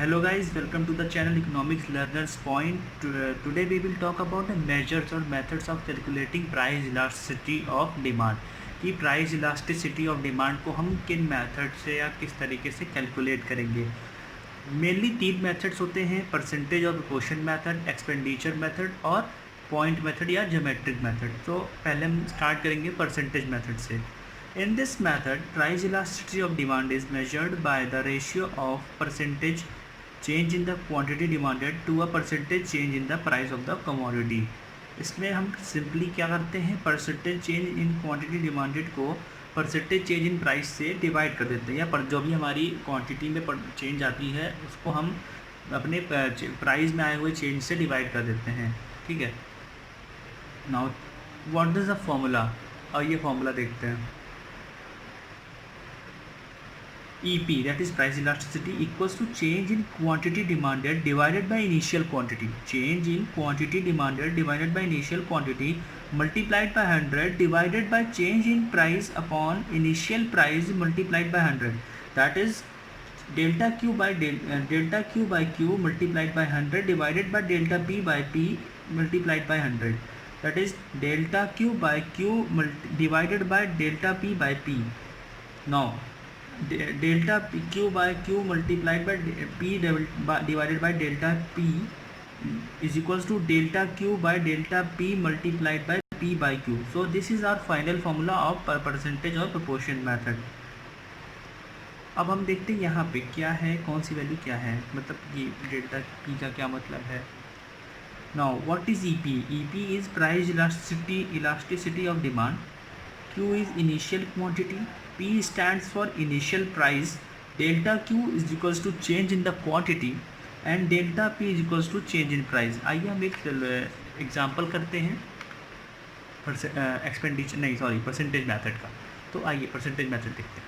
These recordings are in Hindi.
Hello guys, welcome to the channel Economics Learners Point. Today we will talk about the measures or methods of calculating price elasticity of demand. कि प्राइस इलास्टिसिटी ऑफ डिमांड को हम किन मेथड से या किस तरीके से कैलकुलेट करेंगे. मेनली तीन मेथड्स होते हैं: परसेंटेज और प्रोपोर्शन मेथड, एक्सपेंडिचर मेथड और पॉइंट मेथड या ज्योमेट्रिक मेथड. तो पहले हम स्टार्ट करेंगे परसेंटेज मेथड से. In this method, price elasticity of demand is measured by the ratio of percentage change in the quantity demanded to a percentage change in the price of the commodity. इसमें हम सिंपली क्या करते हैं, percentage change in quantity demanded को परसेंटेज चेंज इन प्राइस से डिवाइड कर देते हैं, या पर जो भी हमारी क्वांटिटी में चेंज आती है उसको हम अपने प्राइस में आए हुए चेंज से डिवाइड कर देते हैं. ठीक है. Now what is the formula, और ये फॉर्मूला देखते हैं. EP, that is price elasticity, equals to change in quantity demanded divided by initial quantity. Change in quantity demanded divided by initial quantity multiplied by 100 divided by change in price upon initial price multiplied by 100. That is delta Q by Q multiplied by 100 divided by delta P by P multiplied by 100. That is delta Q by Q divided by delta P by P. Now delta Q by Q multiplied by P divided by delta P is equals to delta Q by delta P multiplied by P by Q. So this is our final formula of percentage or proportion method. अब हम देखते हैं यहाँ पे क्या है, कौन सी वैल्यू क्या है, मतलब ये डेल्टा P का क्या मतलब है. Now what is EP? EP is price elasticity of demand. Q is initial quantity. P stands for initial price. Delta Q is equals to change in the quantity and delta P is equals to change in price. आइए हम एक एग्जाम्पल करते हैं परसेंटेज मेथड का. तो आइए परसेंटेज मेथड देखते हैं.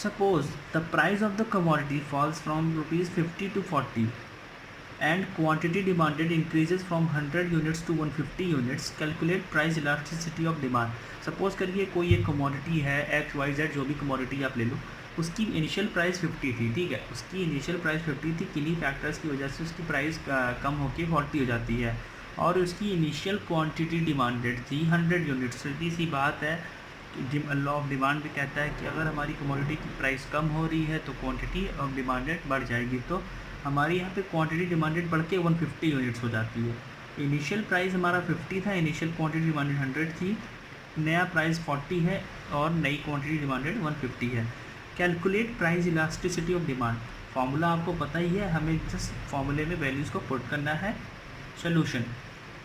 Suppose the price of the commodity falls from ₹50 to 40 and quantity demanded increases from 100 units to 150 units. Calculate price elasticity of demand. Suppose करिए कोई एक कमोडिटी है XYZ, जो भी कमोडिटी आप ले लो, उसकी इनिशियल प्राइस 50 थी. ठीक है, उसकी इनिशियल प्राइस 50 थी. किन्हीं फैक्टर्स की वजह से उसकी प्राइस कम होकर 40 हो जाती है, और उसकी इनिशियल क्वांटिटी डिमांडेड थी 100 यूनिट्स. सीधी सी बात है, लॉ ऑफ डिमांड भी कहता है कि अगर हमारी कमोडिटी की प्राइस कम हो रही है तो क्वांटिटी ऑफ डिमांडेड बढ़ जाएगी. तो हमारी यहाँ पे क्वांटिटी डिमांडेड बढ़ के 150 यूनिट्स हो जाती है. इनिशियल प्राइस हमारा 50 था, इनिशियल क्वांटिटी डिमांडेड 100 थी, नया प्राइस 40 है और नई क्वांटिटी डिमांडेड 150 है. Calculate price elasticity of demand. Formula आपको पता ही है, हमें जस्ट फार्मूले में वैल्यूज़ को पुट करना है. सोल्यूशन,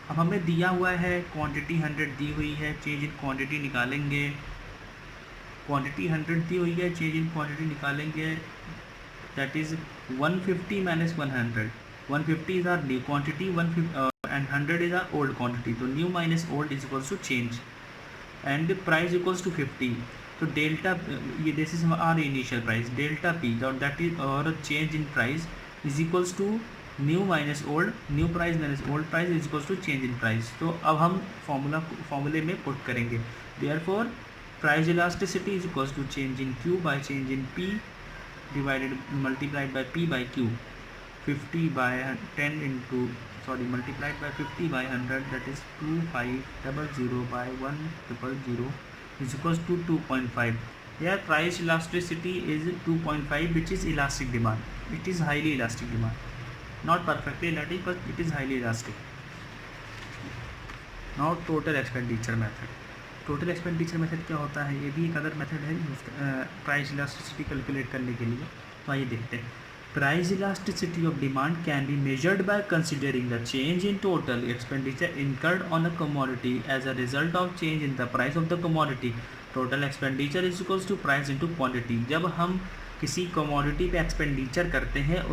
अब हमें दिया हुआ है क्वांटिटी 100 दी हुई है, चेंज इन क्वांटिटी निकालेंगे. क्वांटिटी 100 दी हुई है, चेंज इन क्वांटिटी निकालेंगे. That is 150 minus 100. 150 is our new quantity, and 100 is our old quantity. So new minus old is equals to change, and the price equals to 50. So delta, this is our initial price. Delta P, that is our change in price, is equals to new minus old. New price minus old price is equals to change in price. तो अब हम फॉर्मूले में पुट करेंगे. Therefore price elasticity is equals to change in Q by change in P multiplied by P by Q. 50 by 10 into multiplied by 50 by 100, that is 2500 by 1000 is equals to 2.5. Here price elasticity is 2.5, which is elastic demand. It is highly elastic demand, not perfectly elastic, but it is highly elastic. Now total expenditure method. Total expenditure method क्या होता है, ये भी एक अदर मेथड है प्राइस इलास्टिसिटी कैलकुलेट करने के लिए. तो आइए देखते हैं. Price elasticity of demand can be measured by considering the change in total expenditure incurred on a commodity as a result of change in the price of the commodity. Total expenditure is equals to price into quantity. जब हम किसी कमोडिटी पे एक्सपेंडिचर करते हैं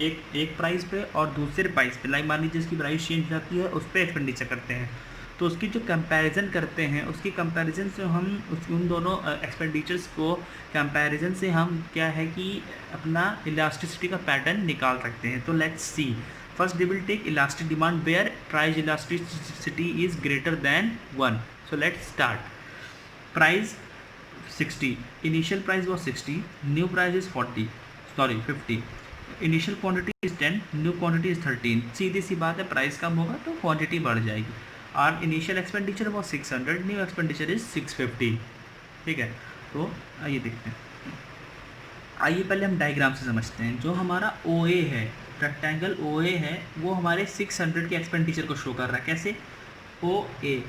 एक प्राइस पे और दूसरे प्राइस पे, लाइक मान लीजिए जिसकी प्राइस चेंज जाती है उस पर एक्सपेंडिचर करते हैं, तो उसकी जो कंपैरिजन करते हैं, उसकी कंपैरिजन से हम उन दोनों एक्सपेंडिचर्स को कंपैरिजन से हम क्या है कि अपना इलास्टिसिटी का पैटर्न निकाल सकते हैं. तो let's see. First we will take elastic demand where price elasticity is greater than 1. So let's start. Price 60, initial price was 60, new price is 50. Initial quantity is 10, new quantity is 13, सीधी सी बात है, प्राइस कम होगा तो क्वांटिटी बढ़ जाएगी। और इनिशियल एक्सपेंडिचर वो 600, न्यू एक्सपेंडिचर इज 650, ठीक है। तो आइए देखते हैं, आइए पहले हम डायग्राम से समझते हैं। जो हमारा ओ ए है, रेक्टेंगल ओ ए है, वो हमारे 600 के एक्सपेंडिचर को शो कर रहा है। कैसे? ओ ए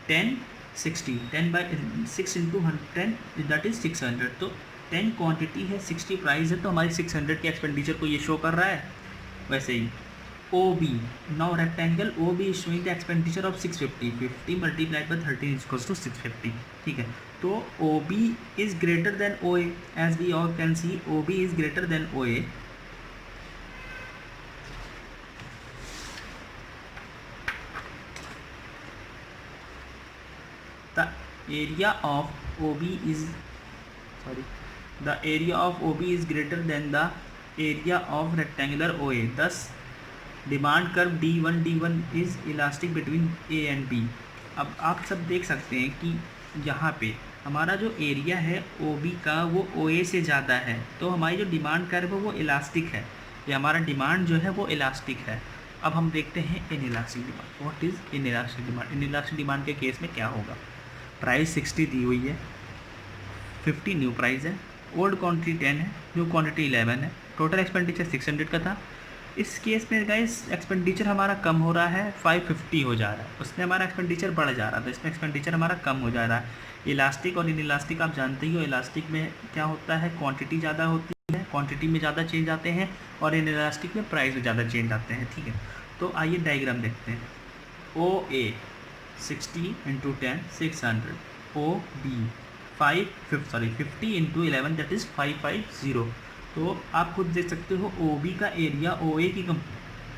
10 60, 10 बाई 6 इंटू 10 दैट इज 600, तो 10 क्वांटिटी है, 60 प्राइस है, तो हमारी 600 के एक्सपेंडिचर को ये शो कर रहा है। वैसे ही O B, now rectangle O B is showing the expenditure of 650, 50 multiplied by 13 is equals to 650, ठीक है। तो O B is greater than O A, as we all can see O B is greater than O A. The area of OB is the area of OB is greater than the area of rectangular OA. Thus, demand curve D1 is elastic between A and B. अब आप सब देख सकते हैं कि यहाँ पे हमारा जो एरिया है OB का वो OA से ज़्यादा है, तो हमारी जो डिमांड कर्व है वो इलास्टिक है, ये हमारा डिमांड जो है वो इलास्टिक है। अब हम देखते हैं inelastic demand. What is inelastic demand? Inelastic demand के केस में क्या होगा? प्राइस 60 दी हुई है, 50 न्यू प्राइस है, ओल्ड क्वांटिटी 10 है, न्यू क्वांटिटी 11 है, टोटल एक्सपेंडिचर 600 का था। इस केस में गाइस एक्सपेंडिचर हमारा कम हो रहा है, 550 हो जा रहा है, उसमें हमारा एक्सपेंडिचर बढ़ जा रहा था, इसमें एक्सपेंडिचर हमारा कम हो जा रहा है। इलास्टिक और इनइलास्टिक आप जानते ही हो, इलास्टिक में क्या होता है, क्वांटिटी ज़्यादा होती है, क्वांटिटी में ज़्यादा चेंज आते हैं, और इनइलास्टिक में प्राइस में ज़्यादा चेंज आते हैं, ठीक है। तो आइए डायग्राम देखते हैं। O A 60 into 10 600, O B 50 into 11 that is 550। तो आप खुद देख सकते हो ओ बी का एरिया ओ ए की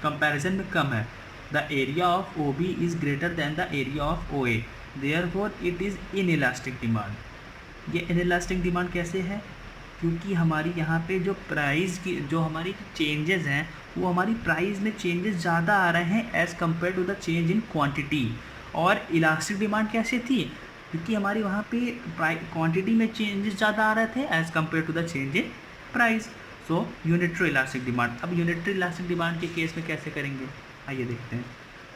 कंपैरिजन में कम है। The area of O B is greater than the area of O A, therefore it is inelastic demand. ये इनइलास्टिक डिमांड कैसे है? क्योंकि हमारी यहाँ पे जो प्राइस की जो हमारी चेंजेस हैं वो हमारी प्राइस में चेंजेस ज़्यादा आ रहे हैं as compare to the change in quantity. और इलास्टिक डिमांड कैसे थी? क्योंकि हमारी वहाँ पे क्वांटिटी में चेंजेस ज़्यादा आ रहे थे as compare to the change in price. So unitary elastic demand. अब यूनिटरी इलास्टिक डिमांड के केस में कैसे करेंगे, आइए देखते हैं।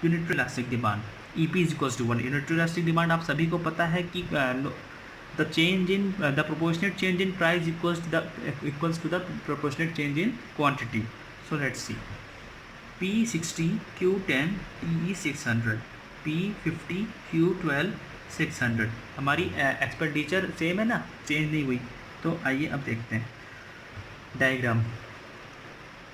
Unitary elastic demand EP is equals to 1। Unitary elastic demand आप सभी को पता है कि the change in the proportionate change in price equals to the proportionate change in quantity. So let's see, P60 Q10 TE 600, P50 Q12 600। हमारी एक्सपेंडिचर सेम है ना, चेंज नहीं हुई। तो आइए अब देखते हैं डायग्राम।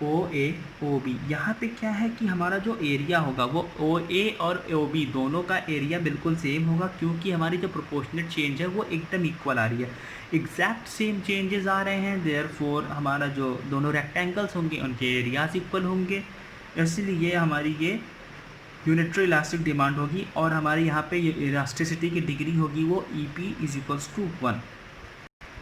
ओ ए ओ बी, यहाँ पे क्या है कि हमारा जो एरिया होगा वो ओ ए और ओ बी दोनों का एरिया बिल्कुल सेम होगा, क्योंकि हमारी जो प्रोपोर्शनेट चेंज है वो एकदम इक्वल आ रही है, एग्जैक्ट सेम चेंजेस आ रहे हैं। देयरफॉर हमारा जो दोनों रेक्टेंगल्स होंगे उनके एरियाज इक्वल होंगे, इसलिए हमारी ये यूनिटरी इलास्टिक डिमांड होगी। और हमारे यहाँ पे इलास्टिसिटी की डिग्री होगी वो EP is equals to 1।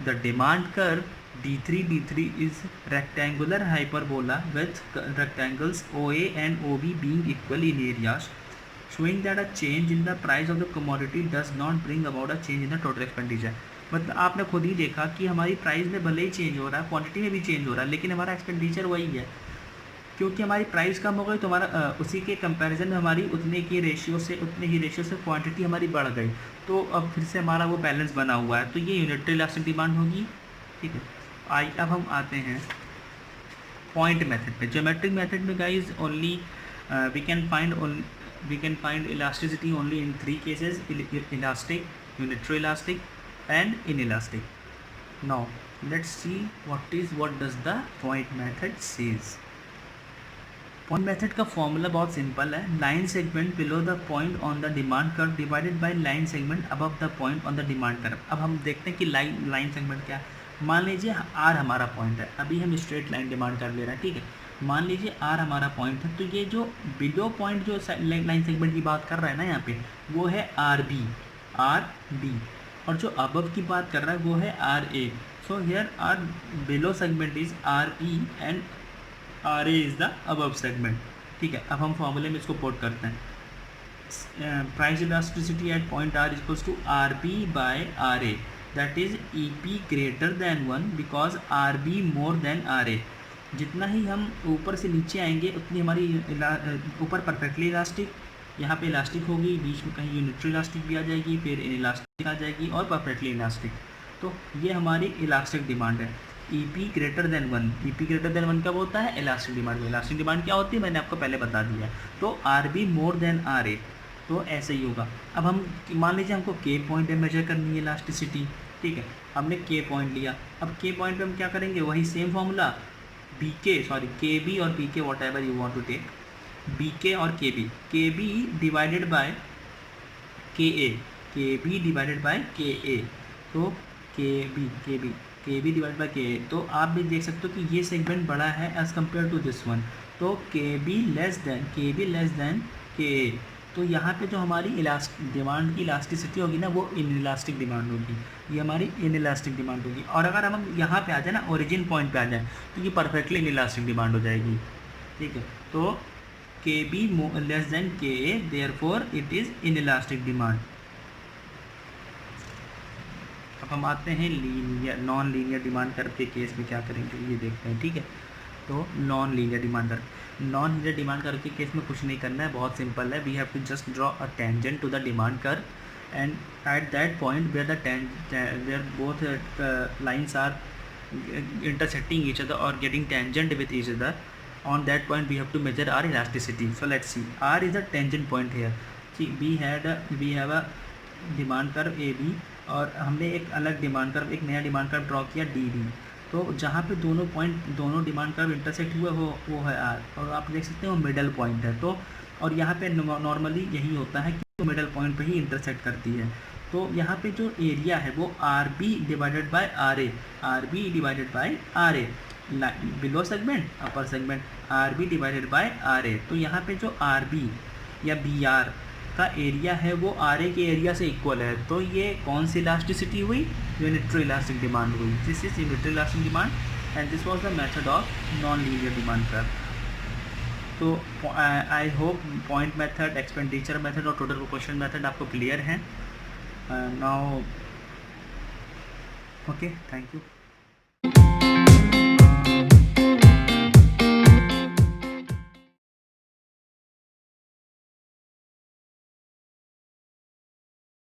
The demand curve D3 is rectangular hyperbola with rectangles OA and OB being equal in areas, showing that a change in the price of the commodity does not bring about a change in the total expenditure। मतलब आपने खुद ही देखा कि हमारी प्राइस में भले ही चेंज हो रहा है, क्वांटिटी में भी चेंज हो रहा है, लेकिन हमारा एक्सपेंडिचर वही है। क्योंकि हमारी प्राइस कम हो गई तो हमारा उसी के कंपैरिजन में हमारी उतने ही रेशियो से क्वांटिटी हमारी बढ़ गई, तो अब फिर से हमारा वो बैलेंस बना हुआ है। तो ये यूनिटरी इलास्टिक डिमांड होगी, ठीक है। अब हम आते हैं पॉइंट मेथड पे। ज्योमेट्रिक मेथड में guys only we can find elasticity only in 3 cases, elastic, unitary elastic and inelastic. Now let's see what does the point method says. Point method का फॉर्मूला बहुत सिंपल है, line segment below the point on the demand curve divided by line segment above the point on the demand curve. अब हम देखते हैं कि लाइन सेगमेंट क्या है। मान लीजिए R हमारा पॉइंट है, अभी हम स्ट्रेट लाइन डिमांड कर ले रहे हैं, ठीक है। मान लीजिए R हमारा पॉइंट है, तो ये जो बिलो पॉइंट जो लाइन सेगमेंट की बात कर रहा है ना यहाँ पे, वो है RB, और जो अबव की बात कर रहा है वो है RA। So here R below segment is RE and RA is the above segment, ठीक है। अब हम फॉर्मूले में इसको पुट करते हैं। Price elasticity at point R equals to RB by RA, that is EP greater than 1 because RB more than RA। जितना ही हम ऊपर से नीचे आएंगे उतनी हमारी ऊपर परफेक्टली इलास्टिक, यहाँ पे इलास्टिक होगी, बीच में कहीं यूनिटरी इलास्टिक भी आ जाएगी, फिर इलास्टिक आ जाएगी और परफेक्टली इलास्टिक। तो ये हमारी इलास्टिक डिमांड है। EP greater than 1, EP greater than 1 कब होता है? इलास्टिक डिमांड में। इलास्टिक डिमांड क्या होती है मैंने आपको पहले बता दिया। तो RB मोर देन RA, तो ऐसे ही होगा। अब हम मान लीजिए हमको K पॉइंट पे मेजर करनी है इलास्टिसिटी, ठीक है, हमने K पॉइंट लिया। अब K पॉइंट पे हम क्या करेंगे? वही सेम फॉर्मूला, KB और PK whatever you want to take, BK और KB divided by KB divided by KA, तो KB डिवाइडेड बाय KA। तो आप भी देख सकते हो कि ये सेगमेंट बड़ा है as compare to this one, तो KB लेस देन KA। तो यहाँ पे जो हमारी डिमांड की इलास्टिसिटी होगी ना, वो इनइलास्टिक डिमांड होगी, ये हमारी इनइलास्टिक डिमांड होगी। और अगर हम यहाँ पे आ जाए ना, ओरिजिन पॉइंट पे आ जाए, तो ये परफेक्टली इनइलास्टिक डिमांड हो जाएगी, ठीक है। तो KB less than KA, therefore it is inelastic demand. अब हम आते हैं नॉन लीनियर डिमांड कर्व के केस में क्या करेंगे ये देखते हैं, ठीक है। तो नॉन लीनियर डिमांड कर्व के केस में कुछ नहीं करना है, बहुत सिंपल है। We have to just draw a tangent to the demand curve and at that point where both lines are intersecting each other or getting tangent with each other, on that point we have to measure our elasticity. So let's see, R is a tangent point here. See, we have a demand curve AB और हमने एक अलग डिमांड कर्व, एक नया डिमांड कर्व ड्रॉ किया DB। तो जहाँ पे दोनों डिमांड कर्व इंटरसेक्ट हुए वो है R, और आप देख सकते हो मिडल पॉइंट है। तो और यहाँ पे नॉर्मली यही होता है कि मिडल पॉइंट पे ही इंटरसेक्ट करती है। तो यहाँ पे जो एरिया है वो RB divided by RA, below segment upper segment, RB divided by RA। तो यहाँ पे जो RB या BR का एरिया है वो RA के एरिया से इक्वल है। तो ये कौन सी इलास्टिसिटी हुई? यूनिटरी इलास्टिक डिमांड हुई। This is unitary elastic demand and this was the method of non linear demand curve. तो I hope point method, expenditure method और टोटल प्रोपोर्शन मेथड आपको क्लियर है नाउ। Okay, thank you.